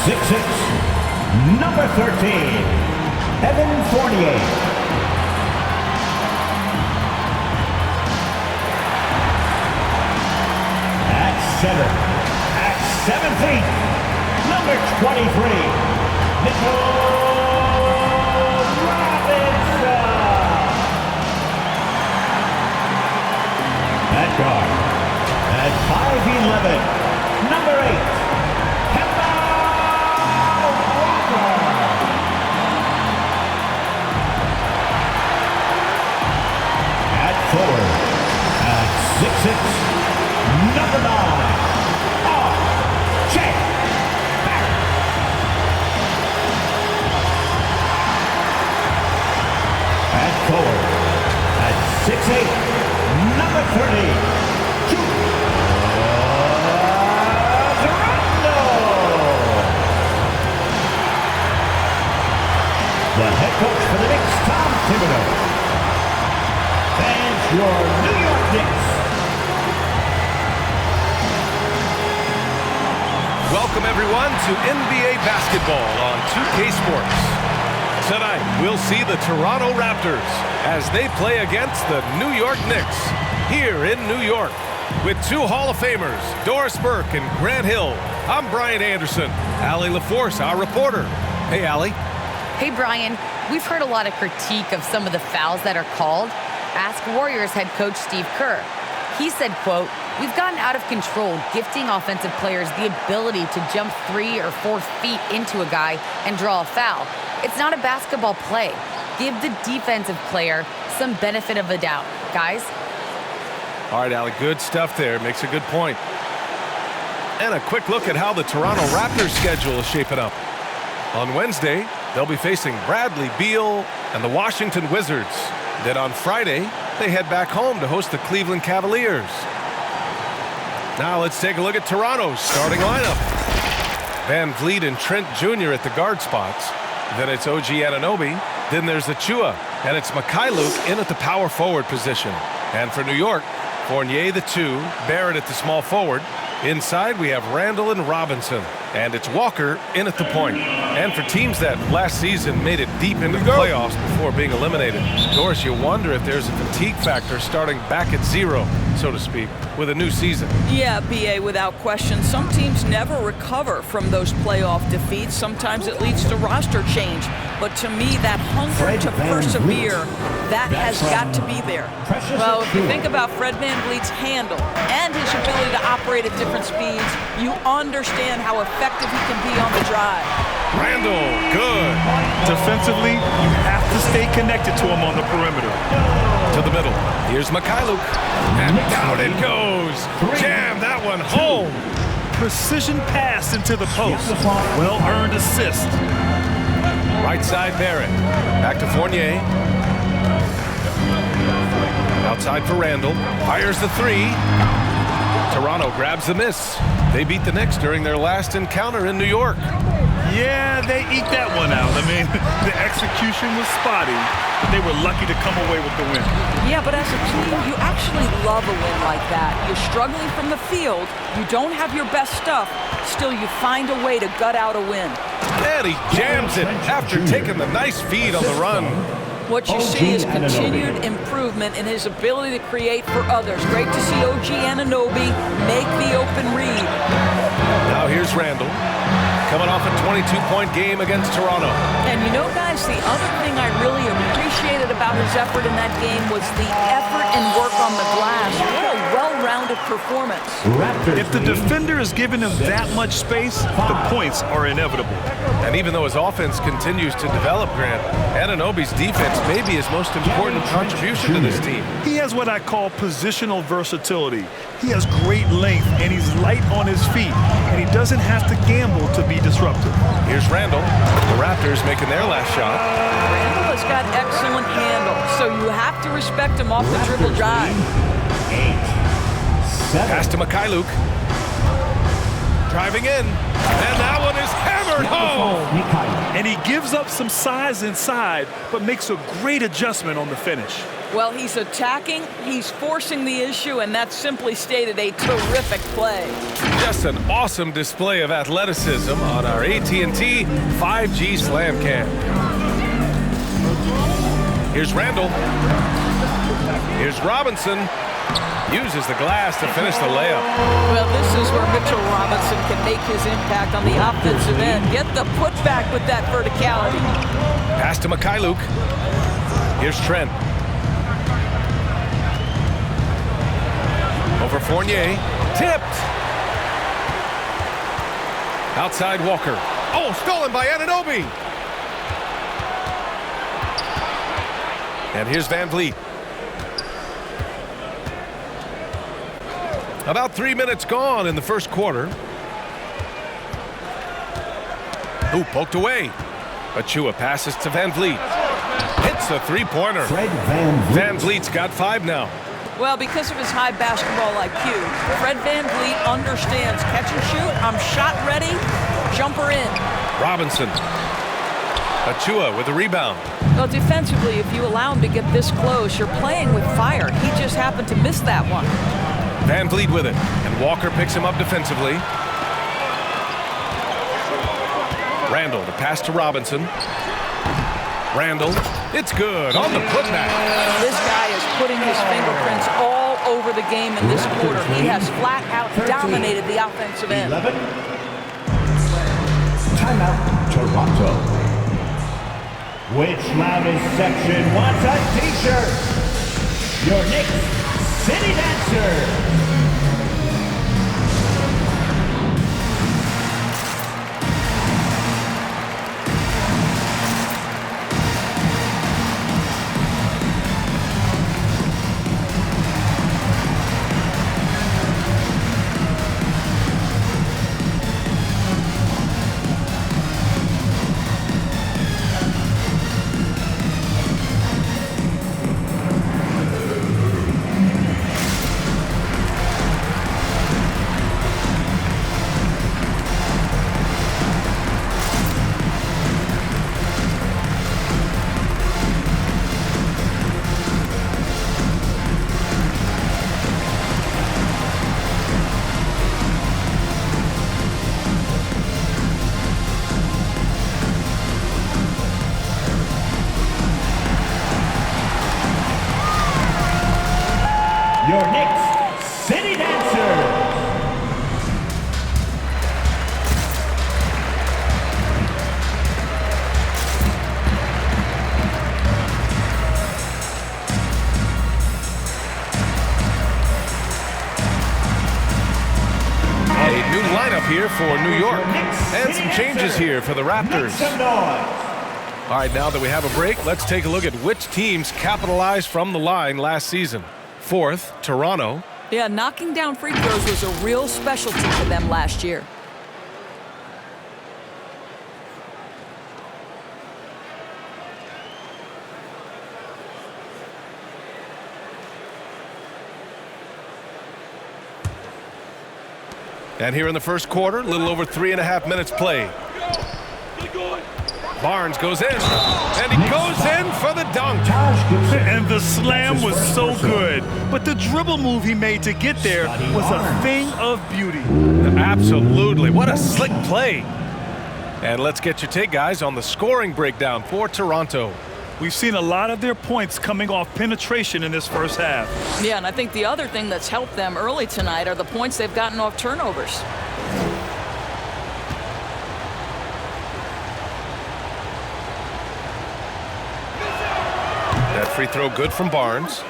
6'6", number 13, Evan Fournier. At center, at 7 feet, number 23, At guard, at 5'11", number 8, Kemba Walker. At forward, at 6'6", number 9, R.J. Barrett. At forward, at 6'8", number 30, Toronto. The head coach for the Knicks, Tom Thibodeau. And your New York Knicks. Welcome everyone to NBA basketball on 2K Sports. Tonight, we'll see the Toronto Raptors as they play against the New York Knicks here in New York. With two Hall of Famers, Doris Burke and Grant Hill, I'm Brian Anderson. Allie LaForce, our reporter. Hey, Allie. Hey, Brian. We've heard a lot of critique of some of the fouls that are called. Ask Warriors head coach Steve Kerr. He said, quote, "We've gotten out of control, gifting offensive players the ability to jump 3 or 4 feet into a guy and draw a foul. It's not a basketball play. Give the defensive player some benefit of the doubt, guys." All right, Allie, good stuff there. Makes a good point. And a quick look at how the Toronto Raptors schedule is shaping up. On Wednesday, they'll be facing Bradley Beal and the Washington Wizards. Then on Friday, they head back home to host the Cleveland Cavaliers. Now let's take a look at Toronto's starting lineup. Van Vliet and Trent Jr. at the guard spots. Then it's OG Anunoby. Then there's Achua. And it's Mikhailuk in at the power forward position. And for New York, Fournier the 2, Barrett at the small forward. Inside we have Randall and Robinson. And it's Walker in at the point. And for teams that last season made it deep into the playoffs before being eliminated, Doris, you wonder if there's a fatigue factor starting back at zero, so to speak, with a new season. Yeah, BA, without question. Some teams never recover from those playoff defeats. Sometimes it leads to roster change. But to me, that hunger to persevere, that has got to be there. Well, if you think about Fred VanVleet's handle and his ability to operate at different speeds, you understand how effective he can be on the drive. Randall, good. Defensively, you have to stay connected to him on the perimeter. To the middle. Here's Mikhailuk. And down it goes. Jam that one home. Precision pass into the post. Well-earned assist. Right side, Barrett. Back to Fournier. Outside for Randall. Fires the 3. Toronto grabs the miss. They beat the Knicks during their last encounter in New York. Yeah, they eke that one out. I mean, the execution was spotty, but they were lucky to come away with the win. Yeah, but as a team, you actually love a win like that. You're struggling from the field. You don't have your best stuff. Still, you find a way to gut out a win. And he jams it after taking the nice feed on the run. What you see is continued improvement in his ability to create for others. Great to see OG Anunoby make the open read. Now here's Randall, coming off a 22-point game against Toronto. And you know, guys, the other thing I really appreciated about his effort in that game was the effort and work on the glass. What a well-rounded performance. If the defender is giving him that much space, the points are inevitable. And even though his offense continues to develop, Grant, Anunoby's defense may be his most important contribution to this team. He has what I call positional versatility. He has great length, and he's light on his feet, and he doesn't have to gamble to be disruptive. Here's Randall. The Raptors making their last shot. Randall has got excellent handle, so you have to respect him off the dribble drive. 8, 7. Pass to Mikhailuk. Driving in, and that one is hammered home. And he gives up some size inside, but makes a great adjustment on the finish. Well, he's attacking, he's forcing the issue, and that's simply stated a terrific play. Just an awesome display of athleticism on our AT&T 5G Slam Cam. Here's Randall. Here's Robinson. Uses the glass to finish the layup. Well, this is where Mitchell Robinson can make his impact on the offensive end. Get the putback with that verticality. Pass to Mikhailuk. Here's Trent. Over Fournier. Tipped. Outside Walker. Oh, stolen by Anunoby. And here's Van Vliet. About 3 minutes gone in the first quarter. Ooh, poked away. Achua passes to Van Vliet. Hits the three-pointer. Van Vliet's got 5 now. Well, because of his high basketball IQ, Fred Van Vliet understands catch and shoot. I'm shot ready. Jumper in. Robinson. Achua with a rebound. Well, defensively, if you allow him to get this close, you're playing with fire. He just happened to miss that one. Van Vliet with it, and Walker picks him up defensively. Randall, the pass to Robinson. Randall, it's good on the putback. This guy is putting his fingerprints all over the game in this quarter. He has flat out dominated the offensive end. 11. Timeout, Toronto. Which loudest section wants a t-shirt? Your Knicks City Dancer. Your Knicks City Dancers. A new lineup here for New York. And some changes here for the Raptors. All right, now that we have a break, let's take a look at which teams capitalized from the line last season. Fourth, Toronto. Yeah, knocking down free throws was a real specialty for them last year. And here in the first quarter, a little over 3.5 minutes play. Barnes goes in, and he goes in for the dunk. And the slam was so good, but the dribble move he made to get there was a thing of beauty. Absolutely, what a slick play. And let's get your take, guys, on the scoring breakdown for Toronto. We've seen a lot of their points coming off penetration in this first half. Yeah, and I think the other thing that's helped them early tonight are the points they've gotten off turnovers. That free throw good from Barnes.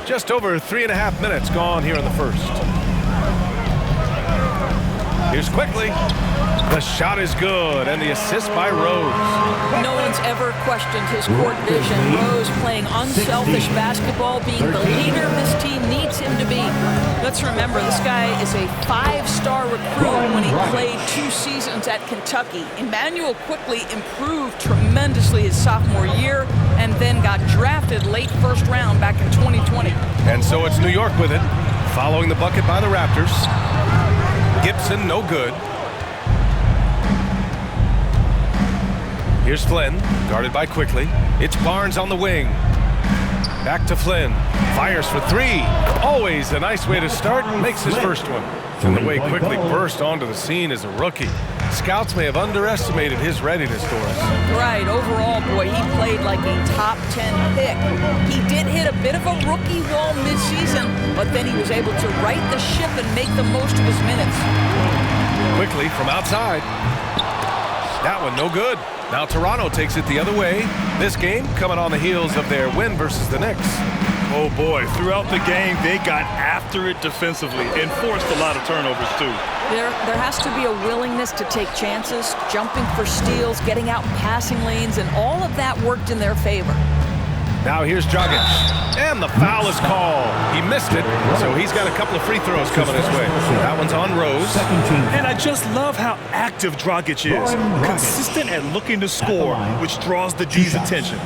Just over 3.5 minutes gone here in the first. Here's quickly. The shot is good, and the assist by Rose. No one's ever questioned his court vision. Rose playing unselfish basketball, being the leader this team needs him to be. Let's remember, this guy is a 5-star recruit when he played 2 seasons at Kentucky. Emmanuel quickly improved tremendously his sophomore year and then got drafted late first round back in 2020. And so it's New York with it, following the bucket by the Raptors. Gibson, no good. Here's Flynn, guarded by Quickly. It's Barnes on the wing. Back to Flynn. Fires for three. Always a nice way to start. Makes his first one. And the way Quickly burst onto the scene as a rookie. Scouts may have underestimated his readiness, Doris. Right. Overall, boy, he played like a top 10 pick. He did hit a bit of a rookie wall midseason, but then he was able to right the ship and make the most of his minutes. Quickly from outside. That one no good. Now Toronto takes it the other way. This game coming on the heels of their win versus the Knicks. Oh boy, throughout the game, they got after it defensively and forced a lot of turnovers too. There has to be a willingness to take chances, jumping for steals, getting out in passing lanes, and all of that worked in their favor. Now here's Dragic, and the foul is called. He missed it, so he's got a couple of free throws coming his way. That one's on Rose. And I just love how active Dragic is. Consistent at looking to score, which draws the D's attention.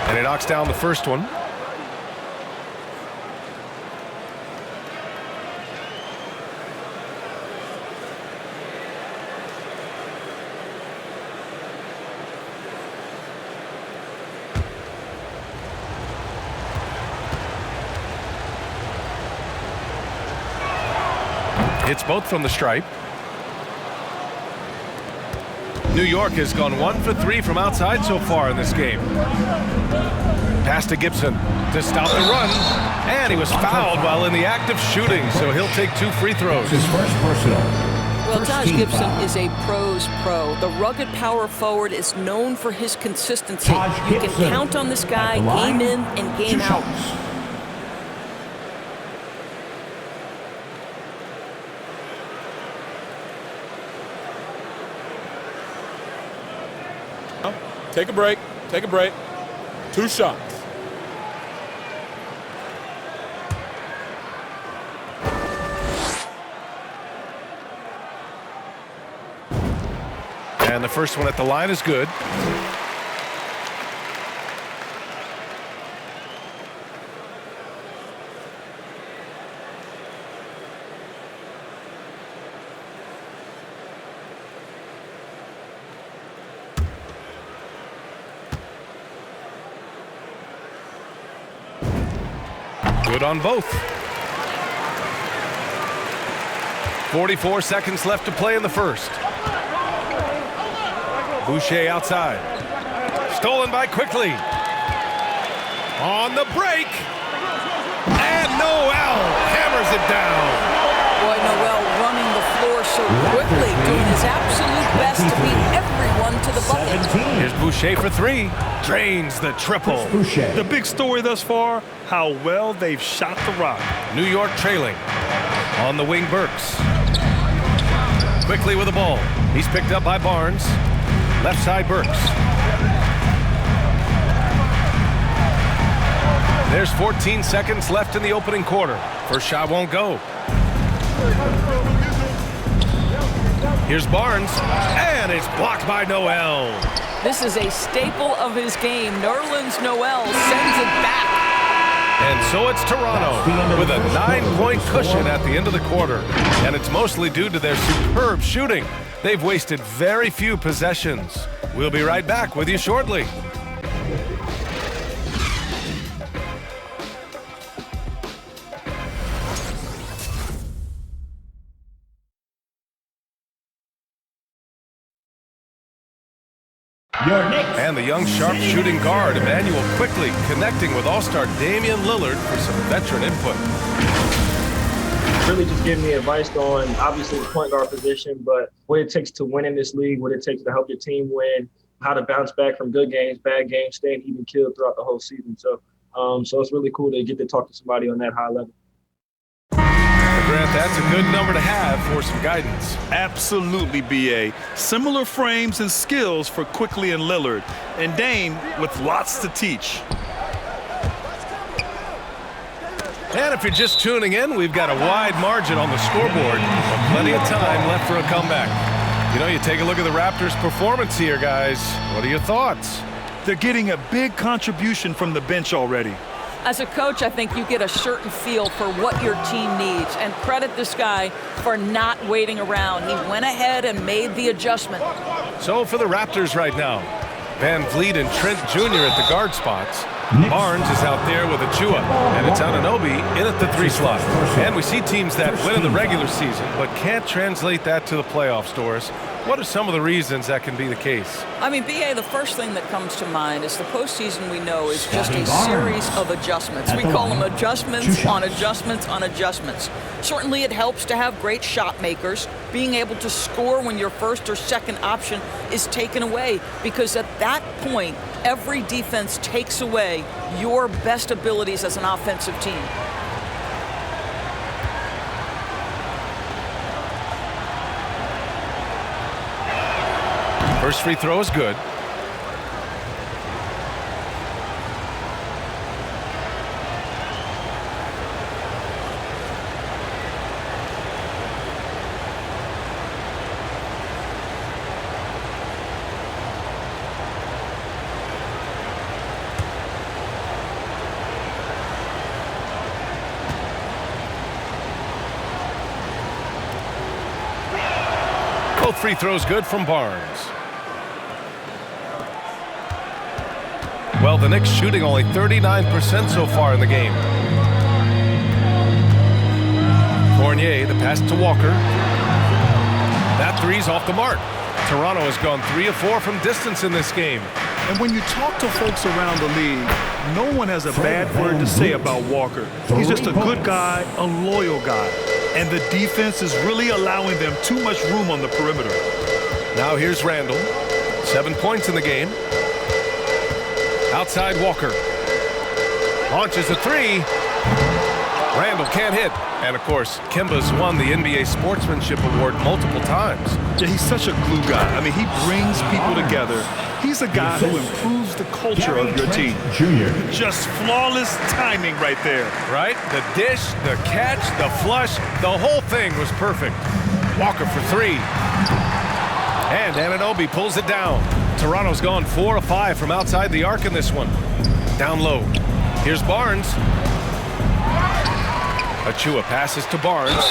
And he knocks down the first one. Hits both from the stripe. New York has gone 1 for 3 from outside so far in this game. Pass to Gibson to stop the run. And he was fouled while in the act of shooting, so he'll take 2 free throws. His first personal. Well, Taj Gibson is a pro's pro. The rugged power forward is known for his consistency. You can count on this guy game in and game out. Take a break. Take a break. 2 shots. And the first one at the line is good. Good on both. 44 seconds left to play in the first. Boucher outside. Stolen by Quickly. On the break. And Noel hammers it down. Boy, Noel running the floor so quickly, doing his absolute best to beat everyone to the bucket. Here's Boucher for 3. Drains the triple. The big story thus far, how well they've shot the rock. New York trailing. On the wing, Burks. Quickly with the ball. He's picked up by Barnes. Left side, Burks. There's 14 seconds left in the opening quarter. First shot won't go. Here's Barnes, and it's blocked by Noel. This is a staple of his game. Nerlens Noel sends it back. And so it's Toronto with a 9-point cushion at the end of the quarter. And it's mostly due to their superb shooting. They've wasted very few possessions. We'll be right back with you shortly. Your Knicks. And the young sharp-shooting guard, Emmanuel, Quickly connecting with all-star Damian Lillard for some veteran input. Really just giving me advice on, obviously, the point guard position, but what it takes to win in this league, what it takes to help your team win, how to bounce back from good games, bad games, staying even killed throughout the whole season. So it's really cool to get to talk to somebody on that high level. Grant, that's a good number to have for some guidance. Absolutely, B.A. Similar frames and skills for Quickly and Lillard. And Dame with lots to teach. And if you're just tuning in, we've got a wide margin on the scoreboard, but plenty of time left for a comeback. You know, you take a look at the Raptors' performance here, guys. What are your thoughts? They're getting a big contribution from the bench already. As a coach, I think you get a certain feel for what your team needs, and credit this guy for not waiting around. He went ahead and made the adjustment. So for the Raptors right now, Van Vliet and Trent Jr. at the guard spots. Barnes is out there with Achua, and it's Anunoby in at the 3 slot. And we see teams that win in the regular season but can't translate that to the playoffs, Doris. What are some of the reasons that can be the case? I mean, B.A., the first thing that comes to mind is the postseason we know is just a series of adjustments. We call them adjustments on adjustments on adjustments. Certainly it helps to have great shot makers, being able to score when your first or second option is taken away, because at that point, every defense takes away your best abilities as an offensive team. First free throw is good. Both free throws good from Barnes. Well, the Knicks shooting only 39% so far in the game. Fournier, the pass to Walker. That three's off the mark. Toronto has gone 3 of 4 from distance in this game. And when you talk to folks around the league, no one has a bad word to say about Walker. He's just a good guy, a loyal guy. And the defense is really allowing them too much room on the perimeter. Now here's Randall. 7 points in the game. Outside Walker. Launches a 3. Randall can't hit. And, of course, Kemba's won the NBA Sportsmanship Award multiple times. Yeah, he's such a glue guy. I mean, he brings people together. He's a guy who improves the culture of your team. Just flawless timing right there. Right? The dish, the catch, the flush, the whole thing was perfect. Walker for 3. And Anunoby pulls it down. Toronto's gone 4 of 5 from outside the arc in this one. Down low. Here's Barnes. Achua passes to Barnes.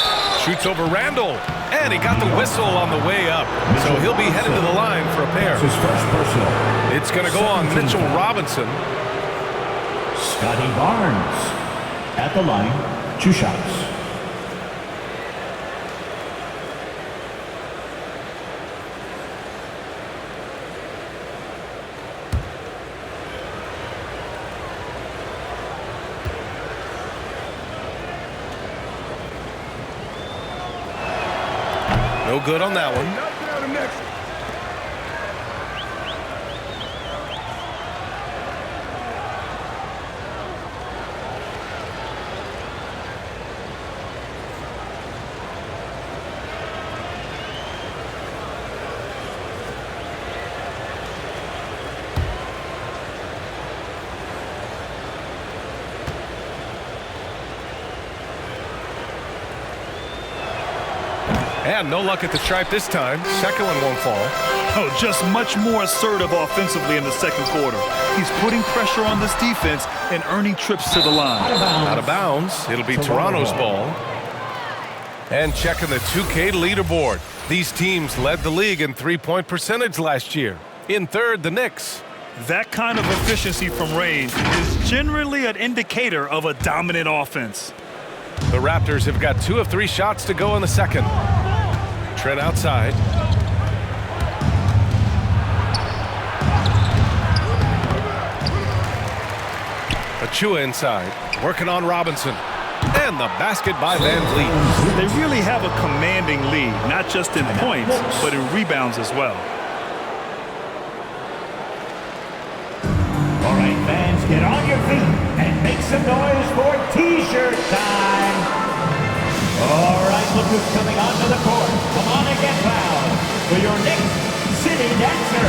Shoots over Randall. And he got the whistle on the way up. So he'll be headed to the line for a pair. It's going to go on Mitchell Robinson. Scotty Barnes at the line, 2 shots. No good on that one. And no luck at the stripe this time. Second one won't fall. Oh, just much more assertive offensively in the second quarter. He's putting pressure on this defense and earning trips to the line. Out of bounds. It'll be Toronto's ball. And checking the 2K leaderboard. These teams led the league in three-point percentage last year. In third, the Knicks. That kind of efficiency from range is generally an indicator of a dominant offense. The Raptors have got 2 of 3 shots to go in the second. Trent outside. Achua inside. Working on Robinson. And the basket by Van Vliet. They really have a commanding lead, not just in points, but in rebounds as well. All right, fans, get on your feet and make some noise for T-shirt time. All right, look who's coming onto the court. Come on and get loud for your Knicks City Dancer.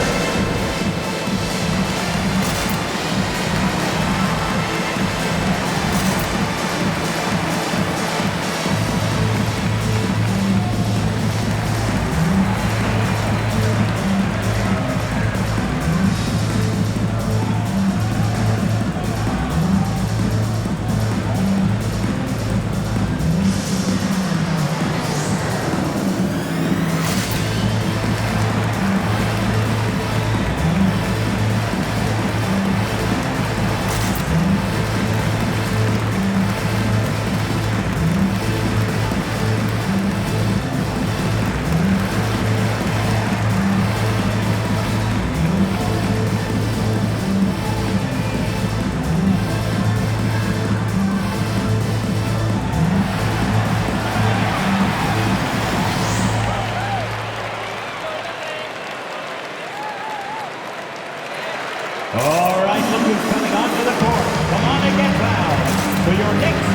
for your Knicks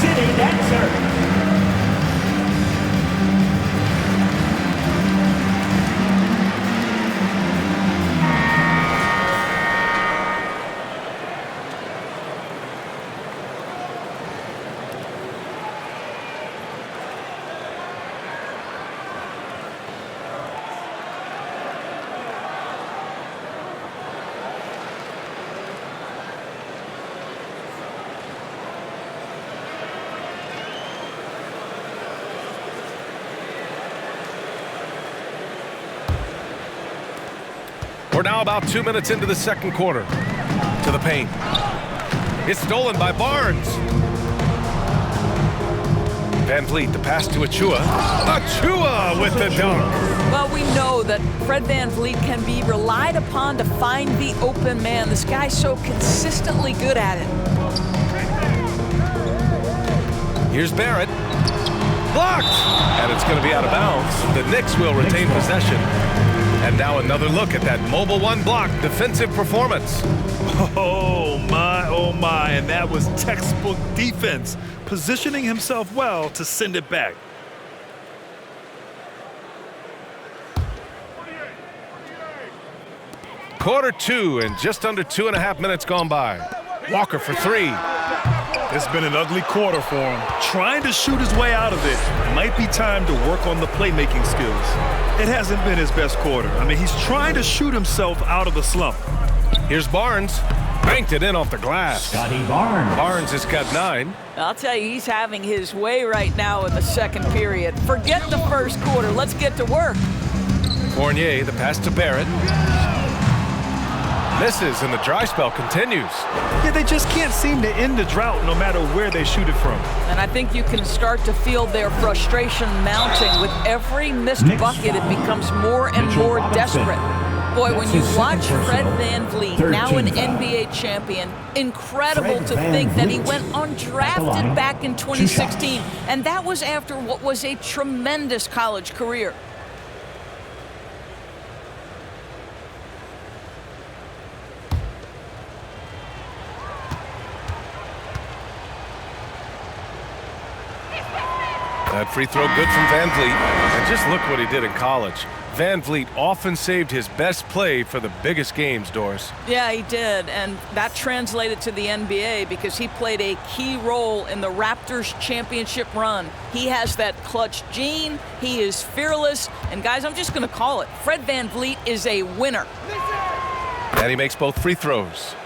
City Dancer. We're now about 2 minutes into the second quarter. To the paint. It's stolen by Barnes. Van Vliet, the pass to Achua. Achua with the dunk. Well, we know that Fred Van Vliet can be relied upon to find the open man. This guy's so consistently good at it. Here's Barrett. Blocked! And it's going to be out of bounds. The Knicks will retain possession. And now another look at that mobile one block defensive performance. Oh my, and that was textbook defense, positioning himself well to send it back. Quarter two and just under 2.5 minutes gone by. Walker for three. It's been an ugly quarter for him. Trying to shoot his way out of it. Might be time to work on the playmaking skills. It hasn't been his best quarter. I mean, he's trying to shoot himself out of the slump. Here's Barnes. Banked it in off the glass. Scotty Barnes. Barnes has got 9. I'll tell you, he's having his way right now in the second period. Forget the first quarter. Let's get to work. Fournier, the pass to Barrett. Misses, and the dry spell continues. Yeah, they just can't seem to end the drought no matter where they shoot it from. And I think you can start to feel their frustration mounting. With every missed bucket, it becomes more and more desperate. Boy, when you watch Fred Van Vliet, now an NBA champion, incredible to think that he went undrafted back in 2016. And that was after what was a tremendous college career. That free throw good from Van Vliet. And just look what he did in college. Van Vliet often saved his best play for the biggest games, Doris. Yeah, he did, and that translated to the NBA because he played a key role in the Raptors championship run. He has that clutch gene, he is fearless, and guys, I'm just going to call it. Fred Van Vliet is a winner. And he makes both free throws.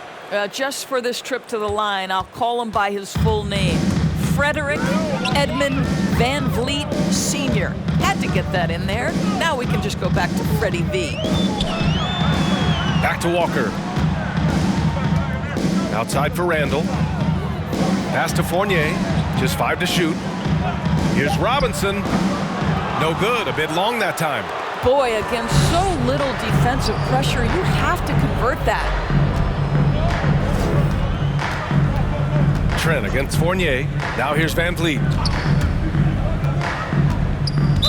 Just for this trip to the line, I'll call him by his full name. Frederick Edmund Van Vliet Sr. Had to get that in there. Now we can just go back to Freddie V. Back to Walker. Outside for Randall. Pass to Fournier. Just 5 to shoot. Here's Robinson. No good. A bit long that time. Boy, against so little defensive pressure, you have to convert that. Trent against Fournier. Now here's Van Vliet.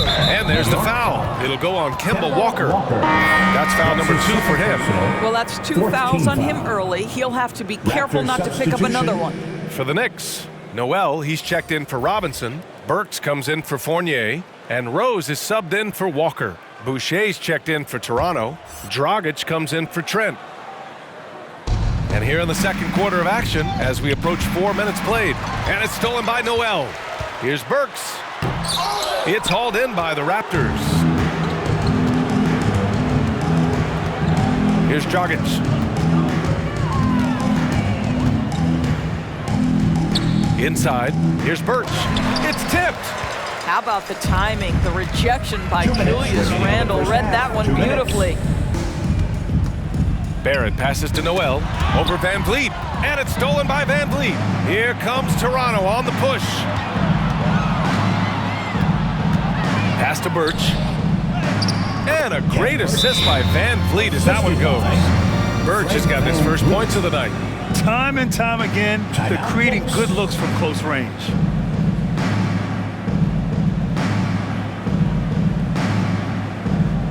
And there's the foul. It'll go on Kemba Walker. That's foul number 2 for him. Well, that's 2 fouls on him early. He'll have to be careful not to pick up another one. For the Knicks, Noel, he's checked in for Robinson. Burks comes in for Fournier. And Rose is subbed in for Walker. Boucher's checked in for Toronto. Dragic comes in for Trent. And here in the second quarter of action, as we approach 4 minutes played, and it's stolen by Noel. Here's Burks. It's hauled in by the Raptors. Here's Dragic. Inside, here's Birch. It's tipped. How about the timing? The rejection by Julius Randle. Read that one beautifully. Barrett passes to Noel, over Van Vliet, and it's stolen by Van Vliet. Here comes Toronto on the push. Pass to Birch. And a great assist by Van Vliet as that one goes. Birch has got his first points of the night. Time and time again, they're creating good looks from close range.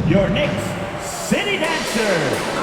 Your Knicks City Dancer.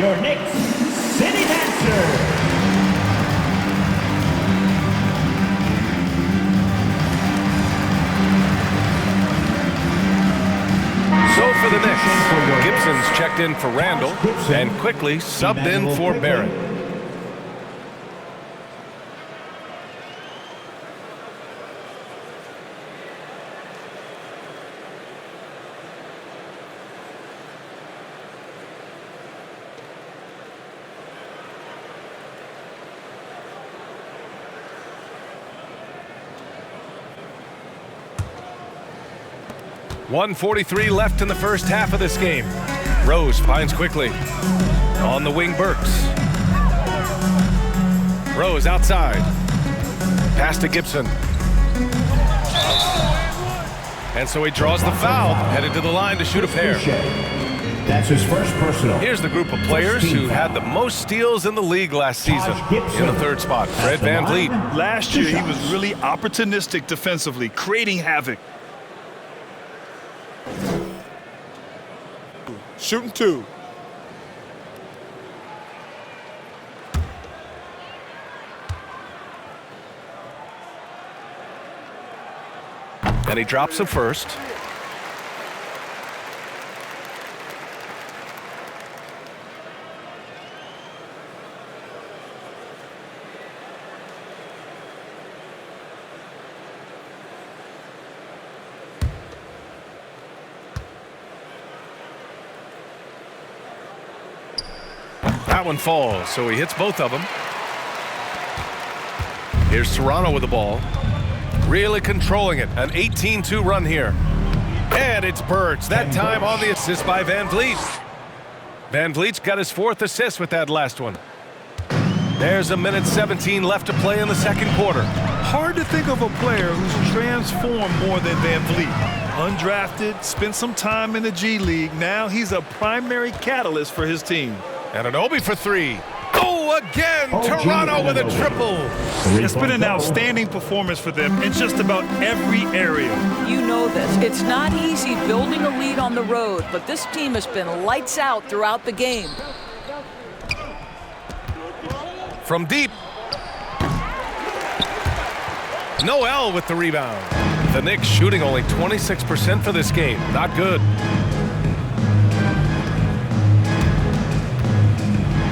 your Knicks city dancer. So for the Knicks, Gibson's checked in for Randall and quickly subbed in for Barrett. .143 left in the first half of this game. Rose finds quickly. On the wing, Burks. Rose outside. Pass to Gibson. And so he draws the foul, headed to the line to shoot a pair. That's his first personal. Here's the group of players who had the most steals in the league last season. In the third spot, Fred VanVleet. Last year, he was really opportunistic defensively, creating havoc. Shooting two. And he drops the first. That one falls, so he hits both of them. Here's Toronto with the ball. Really controlling it. An 18-2 run here. And it's Birds, that time on the assist by VanVleet. VanVleet's got his fourth assist with that last one. There's 1:17 left to play in the second quarter. Hard to think of a player who's transformed more than VanVleet. Undrafted, spent some time in the G League. Now he's a primary catalyst for his team. And an Obi for three. Oh, again, Toronto with a triple. It's been an outstanding performance for them in just about every area. You know this. It's not easy building a lead on the road, but this team has been lights out throughout the game. From deep. Noel with the rebound. The Knicks shooting only 26% for this game. Not good.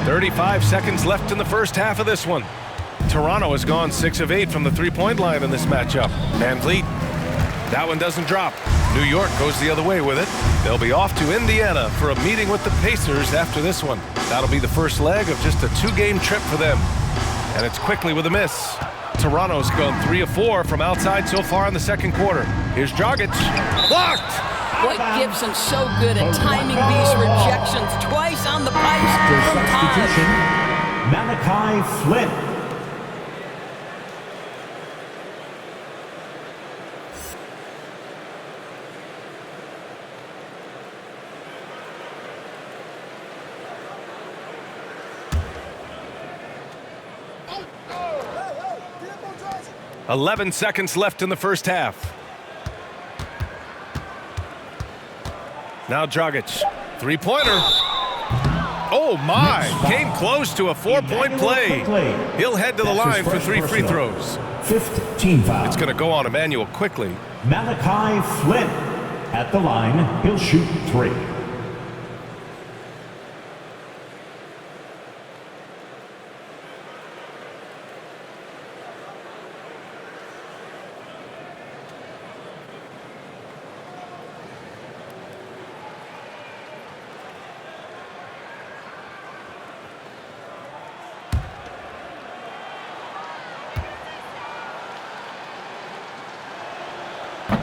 35 seconds left in the first half of this one. Toronto has gone 6 of 8 from the three-point line in this matchup. VanVleet, that one doesn't drop. New York goes the other way with it. They'll be off to Indiana for a meeting with the Pacers after this one. That'll be the first leg of just a 2-game trip for them. And it's quickly with a miss. Toronto's gone 3 of 4 from outside so far in the second quarter. Here's Dragic. Blocked! Boy, Gibson's so good at timing these rejections. Twice on the pipes from Substitution, Taj. Malachi Flynn. – 11 seconds left in the first half. Now Dragic, three-pointer. Oh my, came close to a 4-point play. He'll head to the line for 3 free throws. 5th team foul. It's going to go on Emmanuel quickly. Malachi Flynn at the line. He'll shoot 3.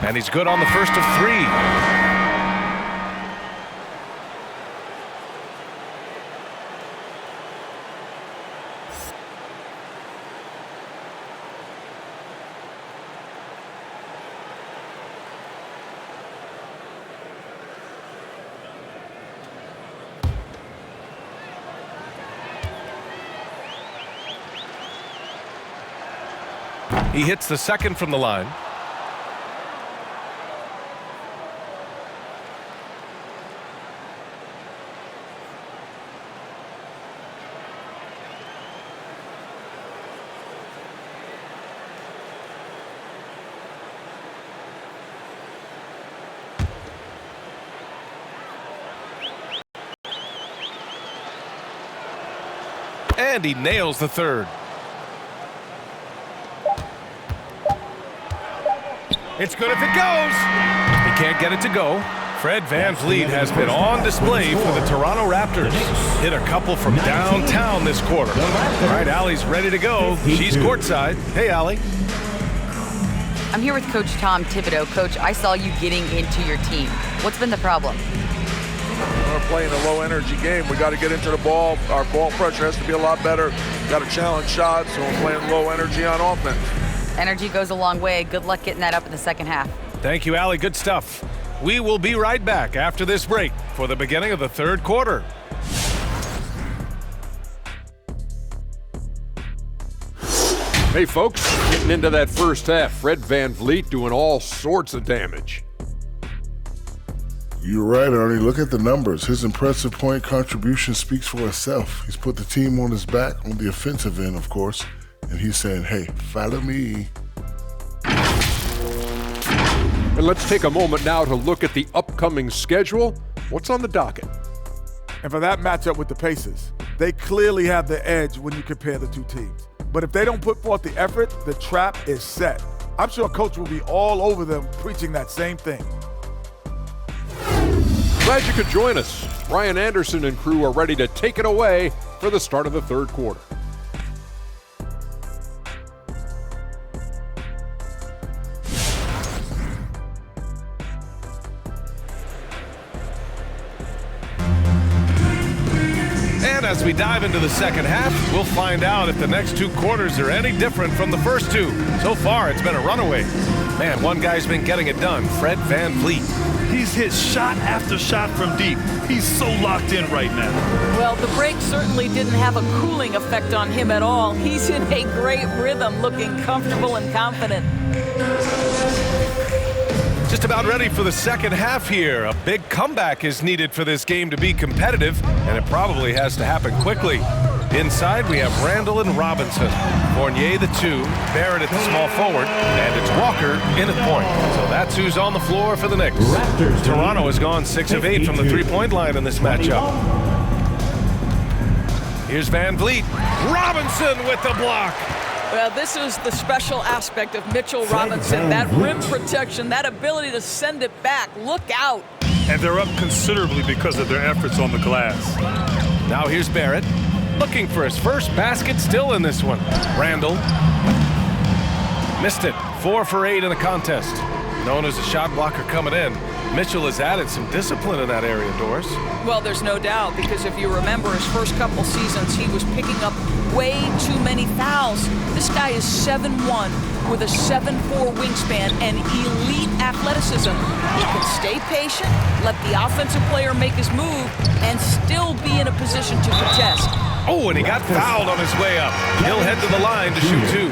And he's good on the first of 3. He hits the second from the line. And he nails the third. It's good if it goes. He can't get it to go. Fred VanVleet has been on display for the Toronto Raptors. Hit a couple from downtown this quarter. All right, Allie's ready to go. She's courtside. Hey, Allie. I'm here with Coach Tom Thibodeau. Coach, I saw you getting into your team. What's been the problem? We're playing a low-energy game. We got to get into the ball. Our ball pressure has to be a lot better. Got to challenge shots, so we're playing low energy on offense. Energy goes a long way. Good luck getting that up in the second half. Thank you, Allie. Good stuff. We will be right back after this break for the beginning of the third quarter. Hey, folks, getting into that first half. Fred VanVleet doing all sorts of damage. You're right, Ernie. Look at the numbers. His impressive point contribution speaks for itself. He's put the team on his back on the offensive end, of course, and he's saying, hey, follow me. And let's take a moment now to look at the upcoming schedule. What's on the docket? And for that matchup with the Pacers, they clearly have the edge when you compare the two teams. But if they don't put forth the effort, the trap is set. I'm sure Coach will be all over them preaching that same thing. Glad you could join us. Ryan Anderson and crew are ready to take it away for the start of the third quarter. And as we dive into the second half, we'll find out if the next two quarters are any different from the first two. So far, it's been a runaway. Man, one guy's been getting it done, Fred VanVleet. He's hit shot after shot from deep. He's so locked in right now. Well, the break certainly didn't have a cooling effect on him at all. He's in a great rhythm, looking comfortable and confident. Just about ready for the second half here. A big comeback is needed for this game to be competitive, and it probably has to happen quickly. Inside, we have Randall and Robinson. Fournier, the 2, Barrett at the small forward, and it's Walker in at point. So that's who's on the floor for the Knicks. Toronto has gone 6 of 8 from the three-point line in this matchup. Here's VanVleet. Robinson with the block. Well, this is the special aspect of Mitchell Robinson. That rim protection, that ability to send it back. Look out. And they're up considerably because of their efforts on the glass. Now here's Barrett. Looking for his first basket, still in this one. Randall. Missed it. 4 for 8 in the contest. Known as a shot blocker coming in. Mitchell has added some discipline in that area, Doris. Well, there's no doubt, because if you remember his first couple seasons, he was picking up way too many fouls. This guy is 7'1", with a 7'4" wingspan and elite athleticism. He can stay patient, let the offensive player make his move, and still be in a position to contest. Oh, and he got fouled on his way up. He'll head to the line to shoot 2.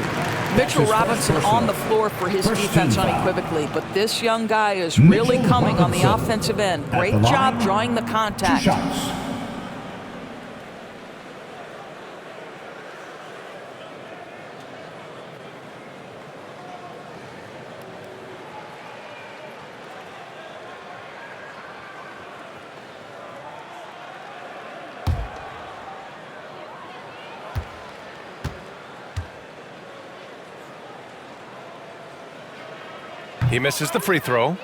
Mitchell Robinson on the floor for his defense unequivocally, but this young guy is really coming on the offensive end. Great job drawing the contact. He misses the free throw.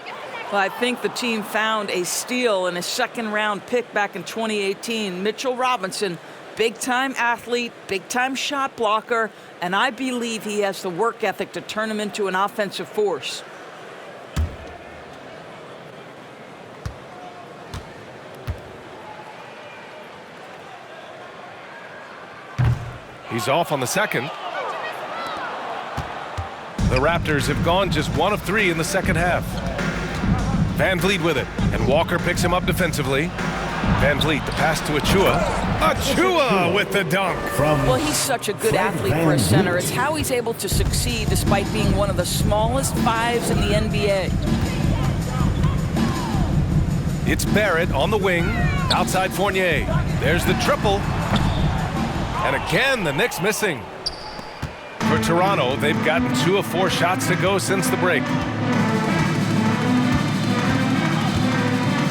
Well, I think the team found a steal in a second-round pick back in 2018. Mitchell Robinson, big-time athlete, big-time shot blocker, and I believe he has the work ethic to turn him into an offensive force. He's off on the second. The Raptors have gone just 1 of 3 in the second half. VanVleet with it, and Walker picks him up defensively. VanVleet, the pass to Achua. Achua with the dunk. Well, he's such a good athlete for a center. It's how he's able to succeed despite being one of the smallest 5s in the NBA. It's Barrett on the wing, outside Fournier. There's the triple. And again, the Knicks missing. For Toronto, they've gotten 2 of 4 shots to go since the break.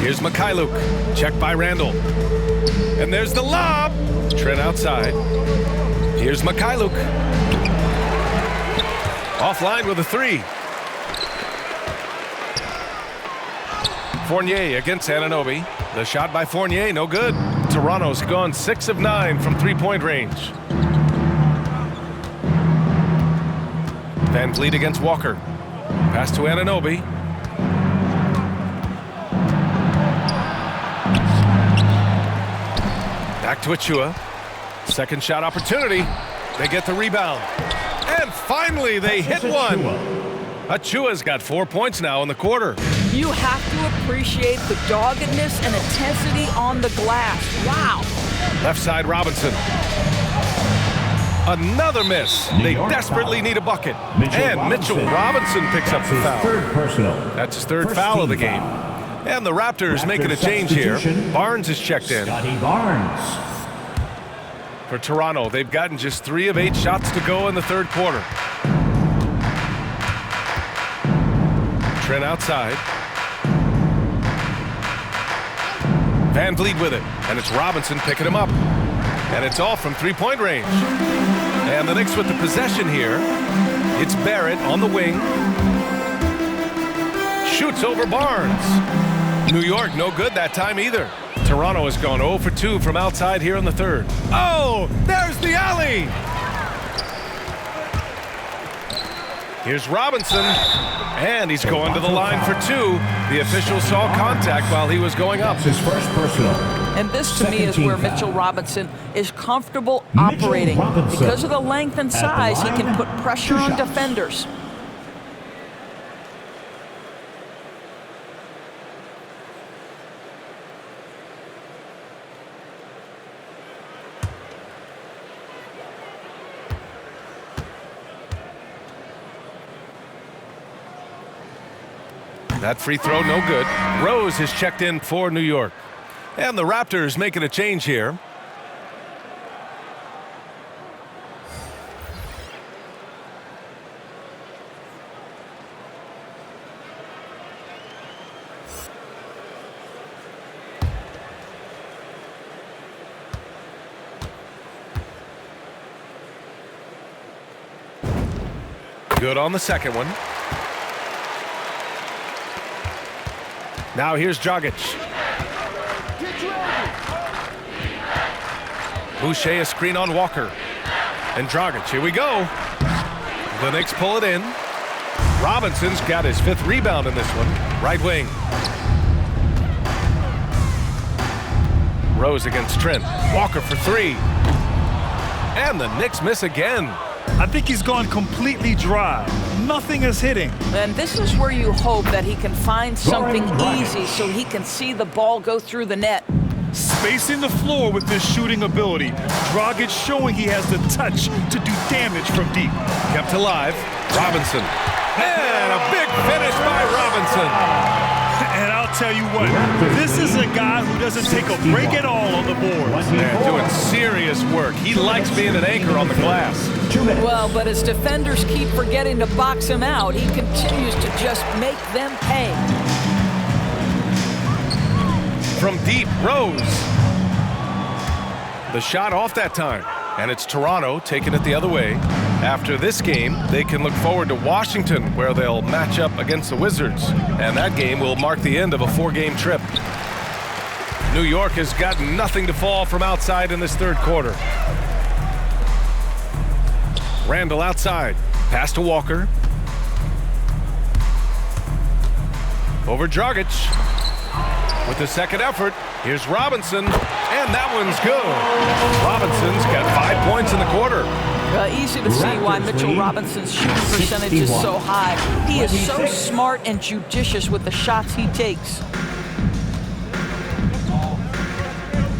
Here's Mikhailuk, checked by Randall. And there's the lob. Trent outside. Here's Mikhailuk. Offline with a three. Fournier against Anunoby. The shot by Fournier, no good. Toronto's gone 6 of 9 from three-point range. Van Vliet against Walker. Pass to Anunoby. Back to Achua. Second shot opportunity. They get the rebound. And finally, they hit one. Achua's got 4 points now in the quarter. You have to appreciate the doggedness and intensity on the glass. Wow. Left side, Robinson. Another miss. They desperately need a bucket. And Mitchell Robinson picks up the foul. Third personal. That's his third foul of the game. And the Raptors making a change here. Barnes is checked in. Scotty Barnes. For Toronto, they've gotten just 3 of 8 shots to go in the third quarter. Trent outside. Van Vliet with it, and it's Robinson picking him up. And it's all from three-point range. And the Knicks with the possession here. It's Barrett on the wing. Shoots over Barnes. New York no good that time either. Toronto has gone 0 for 2 from outside here in the third. Oh, there's the alley. Here's Robinson, and he's going to the line for 2. The official saw contact while he was going up. His first personal. And this, to me, is where Mitchell Robinson is comfortable operating. Because of the length and size, he can put pressure on defenders. That free throw, no good. Rose is checked in for New York. And the Raptors making a change here. Good on the second one. Now here's Dragic. Boucher a screen on Walker. And Dragic, here we go. The Knicks pull it in. Robinson's got his 5th rebound in this one. Right wing. Rose against Trent. Walker for 3. And the Knicks miss again. I think he's gone completely dry. Nothing is hitting. And this is where you hope that he can find something easy so he can see the ball go through the net. Spacing the floor with this shooting ability. Dragic showing he has the touch to do damage from deep. Kept alive. Robinson. And a big finish by Robinson. And I'll tell you what, this is a guy who doesn't take a break at all on the boards. Man, doing serious work. He likes being an anchor on the glass. Well, but as defenders keep forgetting to box him out, he continues to just make them pay. From deep, Rose. The shot off that time. And it's Toronto taking it the other way. After this game, they can look forward to Washington, where they'll match up against the Wizards. And that game will mark the end of a 4-game trip. New York has got nothing to fall from outside in this third quarter. Randall outside. Pass to Walker. Over Dragic. With the second effort, here's Robinson, and that one's good. Robinson's got 5 points in the quarter. Easy to see why Mitchell Robinson's shooting percentage is so high. He is so smart and judicious with the shots he takes.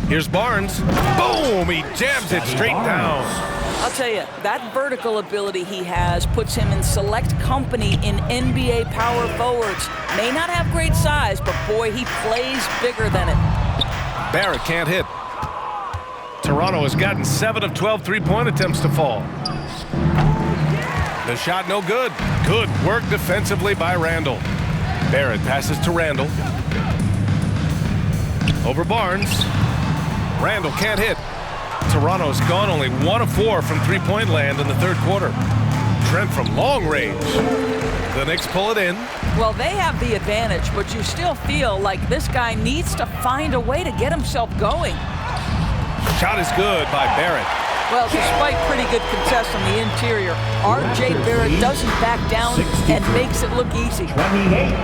Here's Barnes. Boom! He jams it straight down. I'll tell you, that vertical ability he has puts him in select company in NBA power forwards. May not have great size, but boy, he plays bigger than it. Barrett can't hit. Toronto has gotten 7 of 12 three-point attempts to fall. The shot no good. Good work defensively by Randall. Barrett passes to Randall. Over Barnes. Randall can't hit. Toronto's gone only 1 of 4 from three-point land in the third quarter. Trent from long range. The Knicks pull it in. Well, they have the advantage, but you still feel like this guy needs to find a way to get himself going. Shot is good by Barrett. Well, despite pretty good contests on the interior, R.J. Barrett doesn't back down and makes it look easy. 28.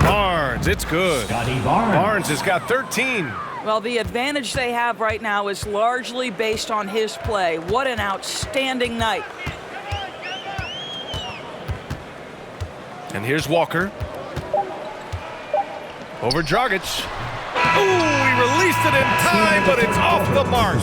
Barnes, it's good. Scotty Barnes. Barnes has got 13. Well, the advantage they have right now is largely based on his play. What an outstanding night. And here's Walker. Over Dragic. Ooh, he released it in time, but it's off the mark.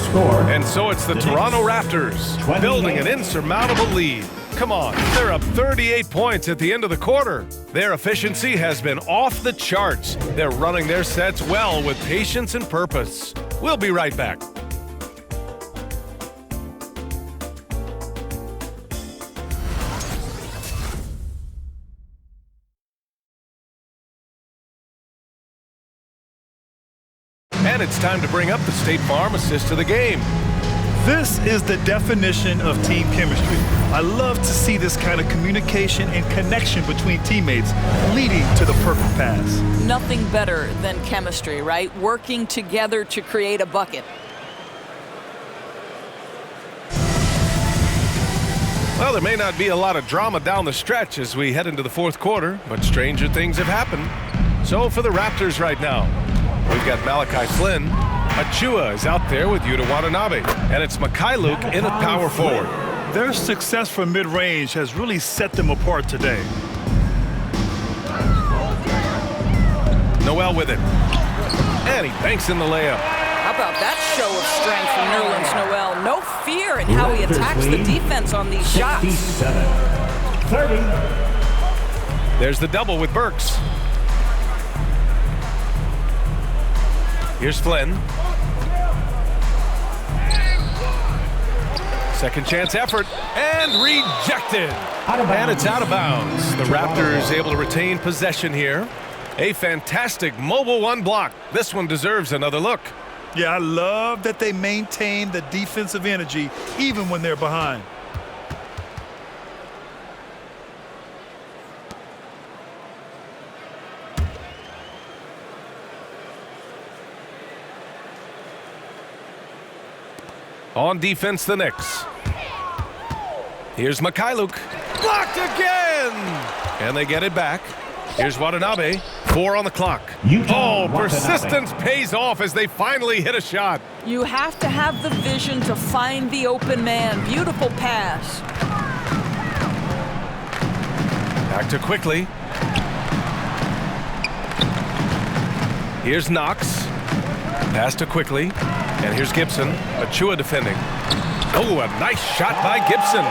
And so it's the Toronto Raptors building an insurmountable lead. Come on, they're up 38 points at the end of the quarter. Their efficiency has been off the charts. They're running their sets well with patience and purpose. We'll be right back. And it's time to bring up the State Farm assist to the game. This is the definition of team chemistry. I love to see this kind of communication and connection between teammates leading to the perfect pass. Nothing better than chemistry, right? Working together to create a bucket. Well, there may not be a lot of drama down the stretch as we head into the fourth quarter, but stranger things have happened. So for the Raptors right now, we've got Malachi Flynn. Achua is out there with Yuta Watanabe, and it's Mikhailuk in at power forward. Their success from mid-range has really set them apart today. Noel with it, and he banks in the layup. How about that show of strength from Nerlens Noel? No fear in how he attacks the defense on these shots. 30. There's the double with Burks. Here's Flynn. Second chance effort, and rejected. And it's out of bounds. The Raptors able to retain possession here. A fantastic mobile one block. This one deserves another look. Yeah, I love that they maintain the defensive energy even when they're behind. On defense, the Knicks. Here's Mikhailuk. Blocked again! And they get it back. Here's Watanabe. 4 on the clock. Persistence pays off as they finally hit a shot. You have to have the vision to find the open man. Beautiful pass. Back to Quickly. Here's Knox. Pass to Quickly. And here's Gibson. Achua defending. Oh, a nice shot by Gibson.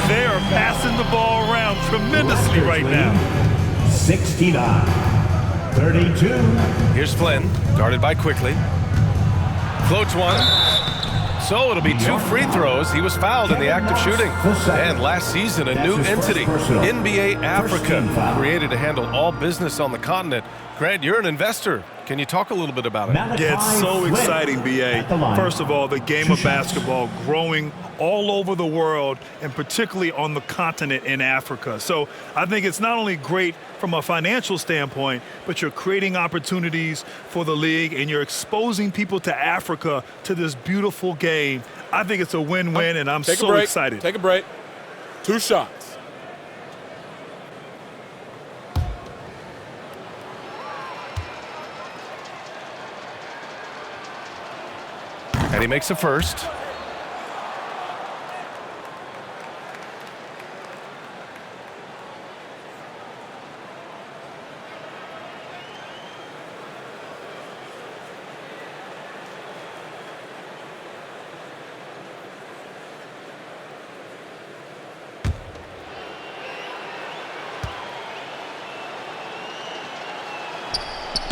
They are passing the ball around tremendously right now. 69-32. Here's Flynn, guarded by Quickly. Floats one. So it'll be 2 free throws. He was fouled in the act of shooting. And last season, a new entity, NBA Africa, created to handle all business on the continent. Grant, you're an investor. Can you talk a little bit about it? Yeah, it's so exciting, B.A. First of all, the game of basketball growing all over the world, and particularly on the continent in Africa. So I think it's not only great from a financial standpoint, but you're creating opportunities for the league, and you're exposing people to Africa, to this beautiful game. I think it's a win-win, and I'm so excited. Take a break. 2 shots. And he makes a first.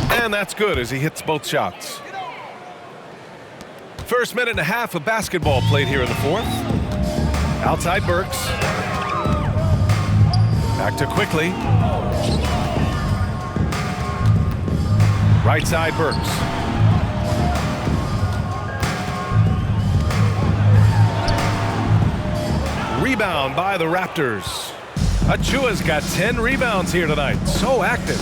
And that's good as he hits both shots. First minute and a half of basketball played here in the fourth. Outside Burks. Back to Quickly. Right side Burks. rebound by the Raptors. Achua's got 10 rebounds here tonight. So active.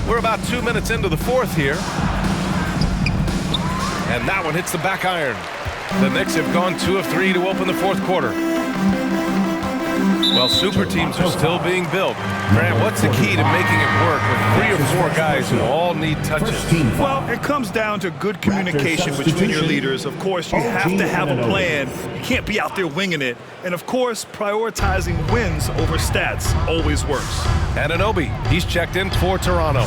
We're about 2 minutes into the fourth here. And that one hits the back iron. The Knicks have gone 2 of 3 to open the fourth quarter. Well, super teams are still being built. Grant, what's the key to making it work with 3 or 4 guys who all need touches? Well, it comes down to good communication between your leaders. Of course, you have to have a plan. You can't be out there winging it. And of course, prioritizing wins over stats always works. Anunoby, he's checked in for Toronto.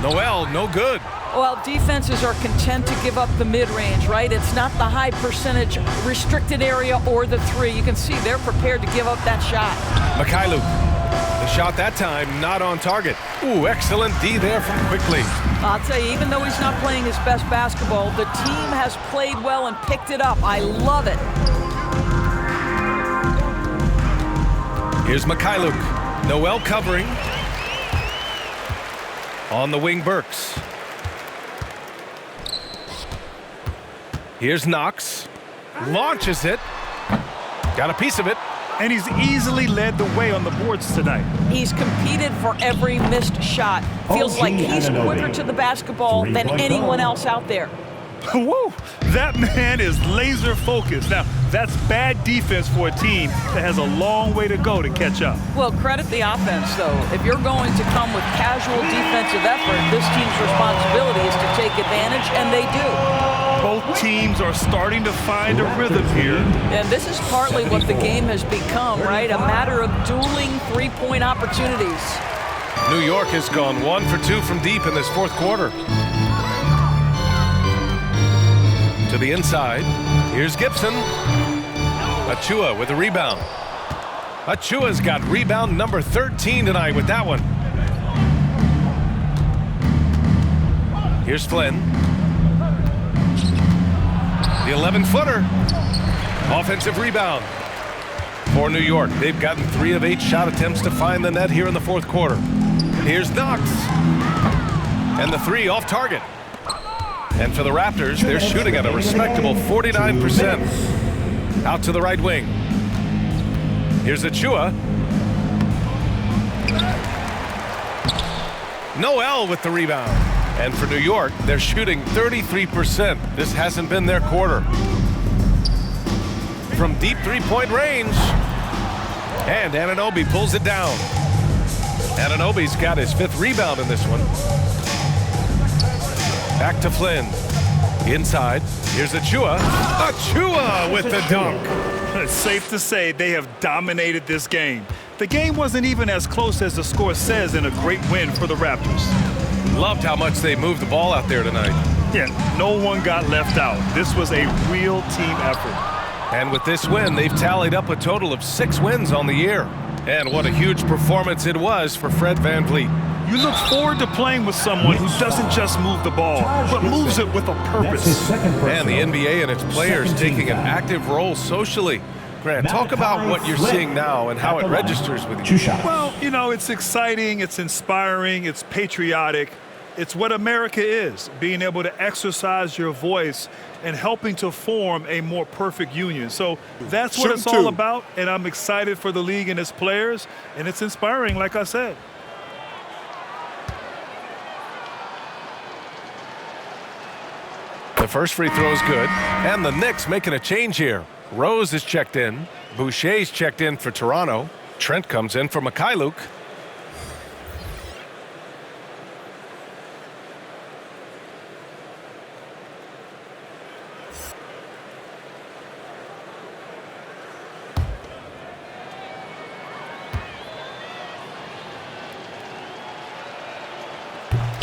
Noel, no good. Well, defenses are content to give up the mid-range, right? It's not the high percentage restricted area or the 3. You can see they're prepared to give up that shot. Mikhailuk, the shot that time not on target. Ooh, excellent D there from Quickly. I'll tell you, even though he's not playing his best basketball, the team has played well and picked it up. I love it. Here's Mikhailuk. Noel covering. On the wing, Burks. Here's Knox. Launches it. Got a piece of it. And he's easily led the way on the boards tonight. He's competed for every missed shot. Feels like he's quicker to the basketball than anyone else out there. Woo! That man is laser focused. Now, that's bad defense for a team that has a long way to go to catch up. Well, credit the offense, though. If you're going to come with casual defensive effort, this team's responsibility is to take advantage, and they do. Both teams are starting to find a rhythm here. And this is partly what the game has become, right? A matter of dueling three-point opportunities. New York has gone 1 for 2 from deep in this fourth quarter. To the inside. Here's Gibson. Achua with a rebound. Achua's got rebound number 13 tonight with that one. Here's Flynn. The 11-footer. Offensive rebound for New York. They've gotten 3 of 8 shot attempts to find the net here in the fourth quarter. Here's Knox. And the 3 off target. And for the Raptors, they're shooting at a respectable 49%. Out to the right wing. Here's Achua. Noel with the rebound. And for New York, they're shooting 33%. This hasn't been their quarter. From deep three-point range. And Anunoby pulls it down. Anunoby's got his 5th rebound in this one. Back to Flynn. Inside. Here's Achua. Achua with the dunk. It's safe to say they have dominated this game. The game wasn't even as close as the score says in a great win for the Raptors. Loved how much they moved the ball out there tonight. Yeah, no one got left out. This was a real team effort. And with this win, they've tallied up a total of 6 wins on the year. And what a huge performance it was for Fred VanVleet. You look forward to playing with someone who doesn't just move the ball, but moves it with a purpose. And the NBA and its players taking an active role socially. Grant, talk about what you're seeing now and how it registers with you. Well, you know, it's exciting, it's inspiring, it's patriotic. It's what America is, being able to exercise your voice and helping to form a more perfect union. So that's what it's all about, and I'm excited for the league and its players, and it's inspiring, like I said. The first free throw is good, and the Knicks making a change here. Rose is checked in. Boucher's checked in for Toronto. Trent comes in for Mikhailuk.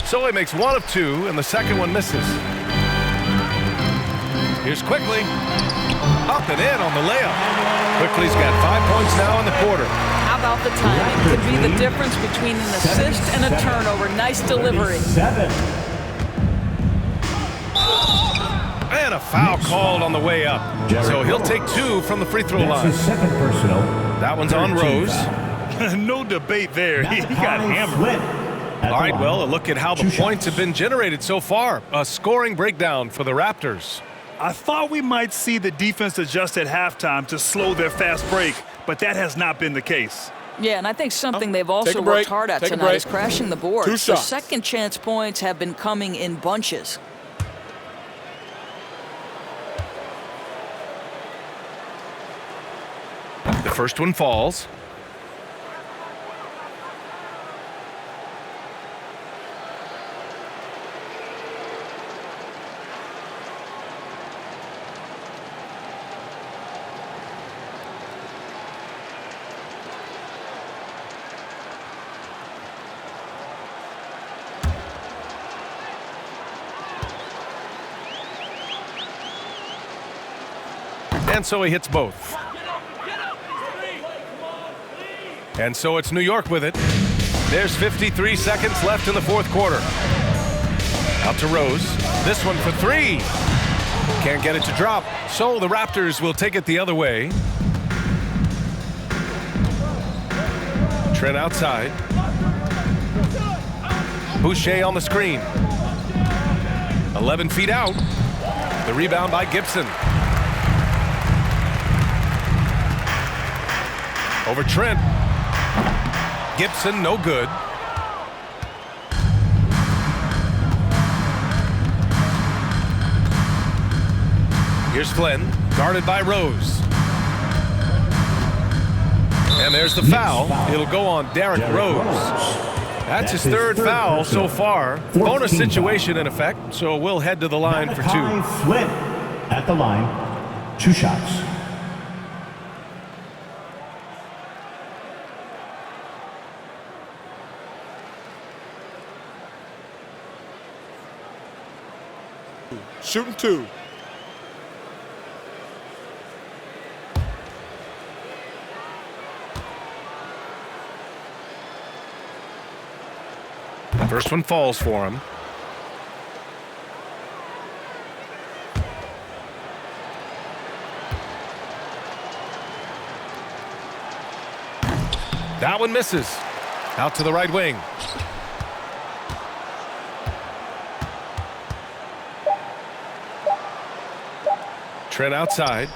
So he makes 1 of 2, and the second one misses. Here's Quickly. Up and in on the layup. Quickly's got 5 points now in the quarter. How about the timing? Could be the difference between an assist and a turnover. Nice delivery. And a foul called on the way up. So he'll take 2 from the free throw line. That one's on Rose. No debate there. He got hammered. All right, well, a look at how the points have been generated so far. A scoring breakdown for the Raptors. I thought we might see the defense adjust at halftime to slow their fast break, but that has not been the case. Yeah, and I think something they've also worked hard at tonight is crashing the board. 2 shots. The second chance points have been coming in bunches. The first one falls. And so he hits both. And so it's New York with it. There's 53 seconds left in the fourth quarter. Out to Rose. This one for 3. Can't get it to drop. So the Raptors will take it the other way. Trent outside. Boucher on the screen. 11 feet out. The rebound by Gibson. Over Trent. Gibson, no good. Here's Flynn, guarded by Rose. And there's the foul. It'll go on Derrick Rose. That's his third foul so far. Bonus situation in effect, so we'll head to the line for 2. Flynn at the line, 2 shots. Shooting 2. First one falls for him. That one misses. Out to the right wing. Trent outside.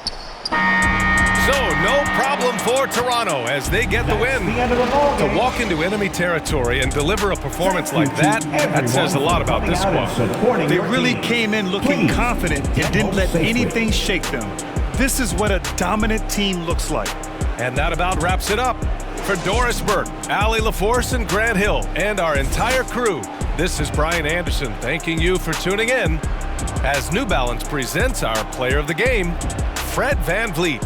So no problem for Toronto as they get the win. To walk into enemy territory and deliver a performance like that, that says a lot about this squad. They really came in looking confident and didn't let anything shake them. This is what a dominant team looks like. And that about wraps it up. For Doris Burke, Allie LaForce, and Grant Hill, and our entire crew, this is Brian Anderson thanking you for tuning in as New Balance presents our player of the game, Fred VanVleet.